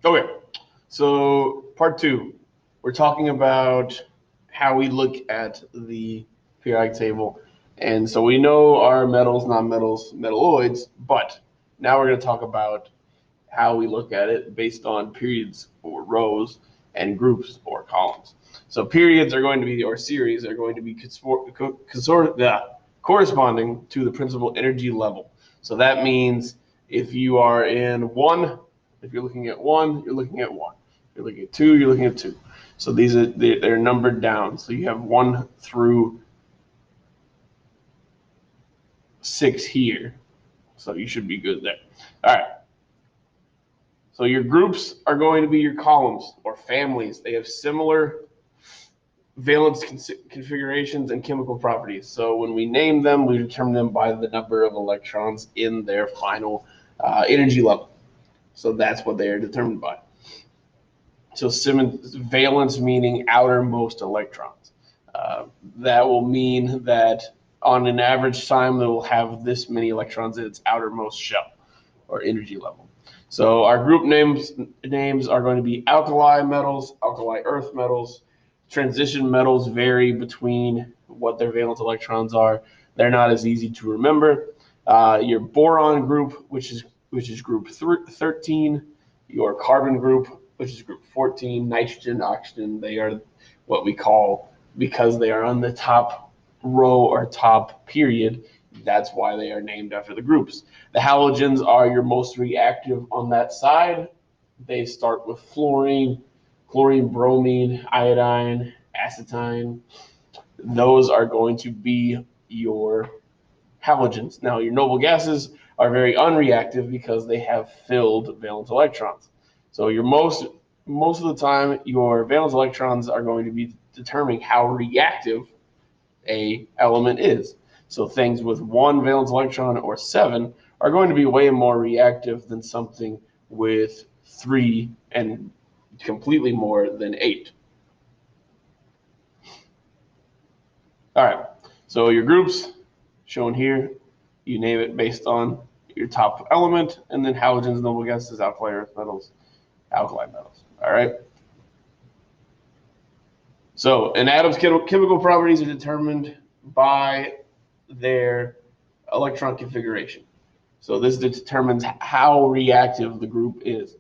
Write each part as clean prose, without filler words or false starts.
Okay, so part two, we're talking about how we look at the periodic table. And so we know our metals, nonmetals, metalloids, but now we're going to talk about how we look at it based on periods or rows and groups or columns. So periods are going to be, or series are going to be corresponding to the principal energy level. So that means if you are in one, if you're looking at one, you're looking at one. If you're looking at two, you're looking at two. So these are they're numbered down. So you have 1 through 6 here. So you should be good there. All right. So your groups are going to be your columns or families. They have similar valence configurations and chemical properties. So when we name them, we determine them by the number of electrons in their final energy level. So that's what they are determined by. So valence meaning outermost electrons. That will mean that on an average time, they will have this many electrons in its outermost shell or energy level. So our group names are going to be alkali metals, alkali earth metals. Transition metals vary between what their valence electrons are. They're not as easy to remember. Your boron group, which is group 13, your carbon group, which is group 14, nitrogen, oxygen, they are what we call, because they are on the top row or top period, that's why they are named after the groups. The halogens are your most reactive on that side. They start with fluorine, chlorine, bromine, iodine, acetine. Those are going to be your halogens. Now, your noble gases are very unreactive because they have filled valence electrons. So your most of the time, your valence electrons are going to be determining how reactive a element is. So things with one valence electron or 7 are going to be way more reactive than something with 3 and completely more than 8. All right, so your groups shown here, you name it based on your top element, and then halogens, noble gases, alkali earth metals, alkali metals. All right. So an atom's chemical properties are determined by their electron configuration. So this determines how reactive the group is.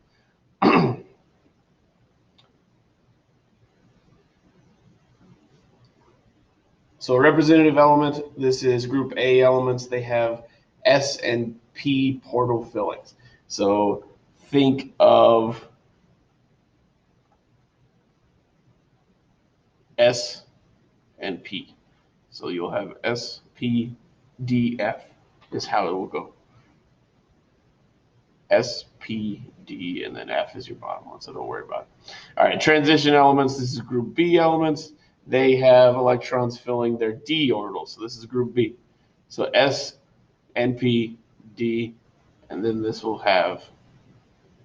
So a representative element, this is group A elements. They have S and P portal fillings. So think of S and P. So you'll have S, P, D, F is how it will go. S, P, D, and then F is your bottom one, so don't worry about it. All right, transition elements, this is group B elements. They have electrons filling their D orbital, so this is group B. So S, N, P, D, and then this will have,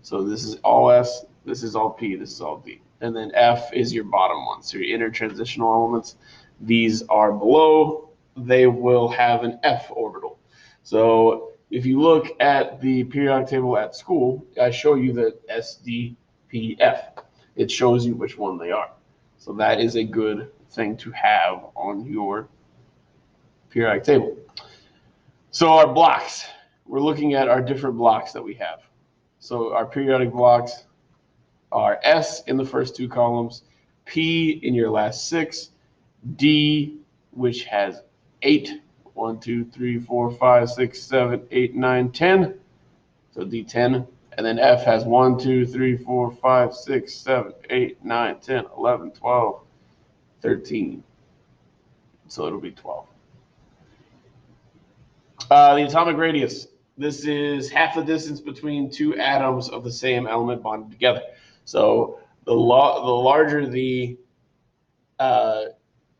so this is all S, this is all P, this is all D. And then F is your bottom one, so your intertransitional elements. These are below, they will have an F orbital. So if you look at the periodic table at school, I show you the SDPF. It shows you which one they are. So that is a good thing to have on your periodic table. So our blocks, we're looking at our different blocks that we have. So our periodic blocks are S in the first two columns, P in your last 6, D, which has 8, 1, 2, 3, 4, 5, 6, 7, 8, 9, 10. So D10. And then F has 1, 2, 3, 4, 5, 6, 7, 8, 9, 10, 11, 12, 13. So it'll be 12. The atomic radius. This is half the distance between two atoms of the same element bonded together. So the larger the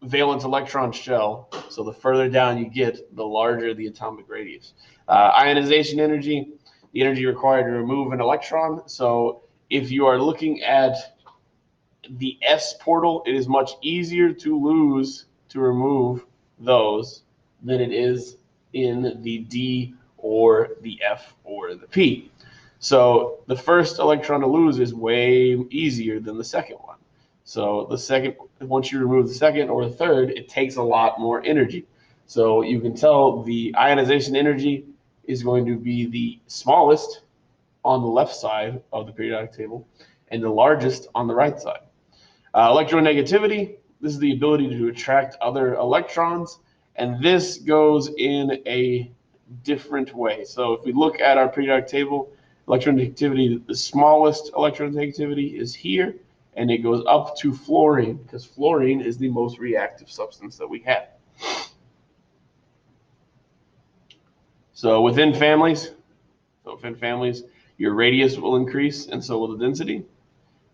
valence electron shell, so the further down you get, the larger the atomic radius. Ionization energy, the energy required to remove an electron. So if you are looking at the S portal, it is much easier to remove those than it is in the D or the F or the P. So the first electron to lose is way easier than the second one. So the second, once you remove the second or the third, it takes a lot more energy. So you can tell the ionization energy is going to be the smallest on the left side of the periodic table and the largest on the right side. Electronegativity, this is the ability to attract other electrons, and this goes in a different way. So if we look at our periodic table, electronegativity, the smallest electronegativity is here, and it goes up to fluorine, because fluorine is the most reactive substance that we have. So within families, your radius will increase, and so will the density.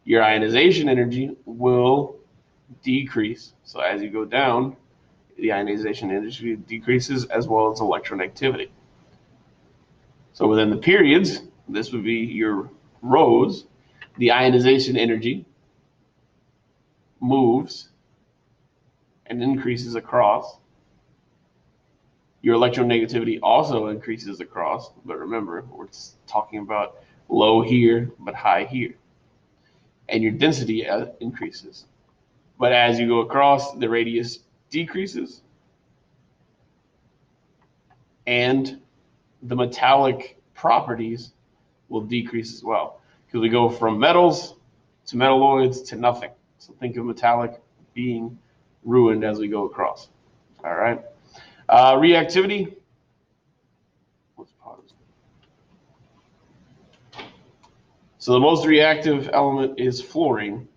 Your ionization energy will decrease. So as you go down, the ionization energy decreases as well as electronegativity. So within the periods, this would be your rows, the ionization energy moves and increases across. Your electronegativity also increases across, but remember, we're talking about low here, but high here. And your density increases. But as you go across, the radius decreases, and the metallic properties will decrease as well, because we go from metals to metalloids to nothing. So think of metallic being ruined as we go across. All right. Reactivity. Let's pause. So the most reactive element is fluorine,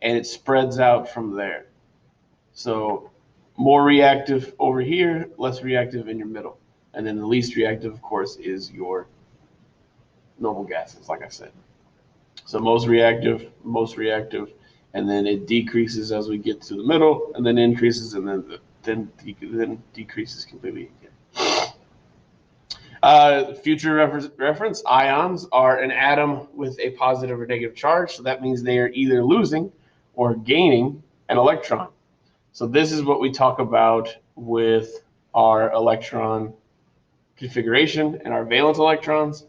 and it spreads out from there. So more reactive over here, less reactive in your middle. And then the least reactive, of course, is your noble gases, like I said. So most reactive, and then it decreases as we get to the middle, and then increases, and then decreases completely again. Future reference, ions are an atom with a positive or negative charge, so that means they are either losing or gaining an electron. So this is what we talk about with our electron configuration and our valence electrons.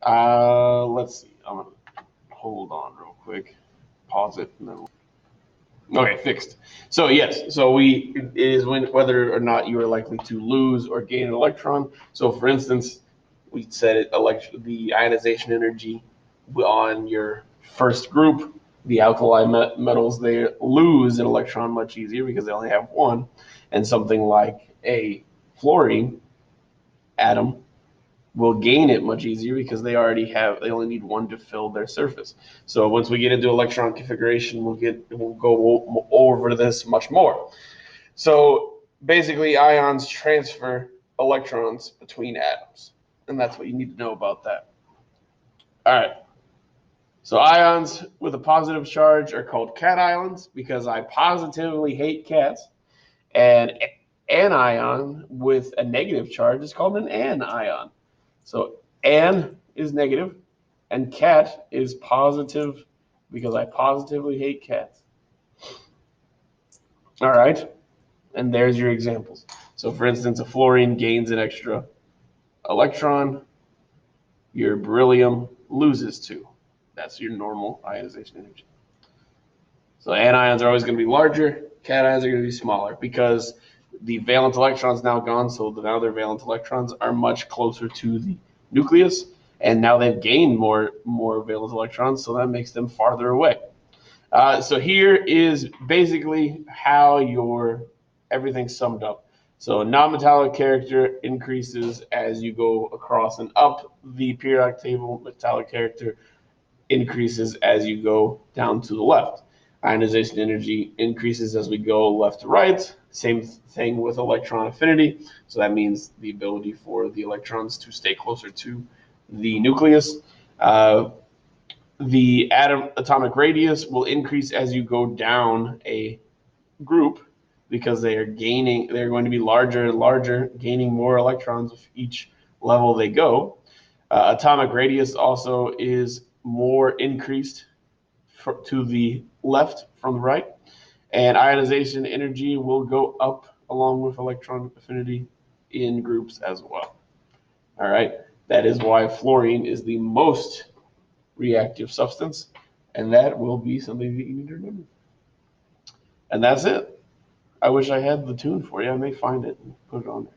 Let's see. I'm gonna hold on real quick. Pause it. And then okay, fixed. So yes, so it is whether or not you are likely to lose or gain an electron. So for instance, we said the ionization energy on your first group, the alkali metals, they lose an electron much easier because they only have one, and something like a fluorine atom will gain it much easier because they only need one to fill their surface. So once we get into electron configuration, we'll go over this much more. So basically, ions transfer electrons between atoms, and that's what you need to know about that. All right. So ions with a positive charge are called cations because I positively hate cats, and an ion with a negative charge is called an anion. So an is negative, and cat is positive because I positively hate cats. All right, and there's your examples. So for instance, a fluorine gains an extra electron, your beryllium loses 2. That's your normal ionization energy. So anions are always going to be larger, cations are going to be smaller because the valence electron's now gone, so now their valence electrons are much closer to the nucleus, and now they've gained more valence electrons, so that makes them farther away. So here is basically how everything's summed up. So non-metallic character increases as you go across and up the periodic table. Metallic character increases as you go down to the left. Ionization energy increases as we go left to right. Same thing with electron affinity. So that means the ability for the electrons to stay closer to the nucleus. The atomic radius will increase as you go down a group because they're going to be larger and larger, gaining more electrons with each level they go. Atomic radius also is more increased to the left from the right, and ionization energy will go up along with electron affinity in groups as well. All right. That is why fluorine is the most reactive substance, and that will be something that you need to remember. And that's it. I wish I had the tune for you. I may find it and put it on there.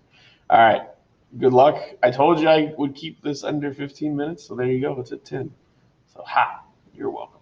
All right. Good luck. I told you I would keep this under 15 minutes, so there you go. It's at 10. So, you're welcome.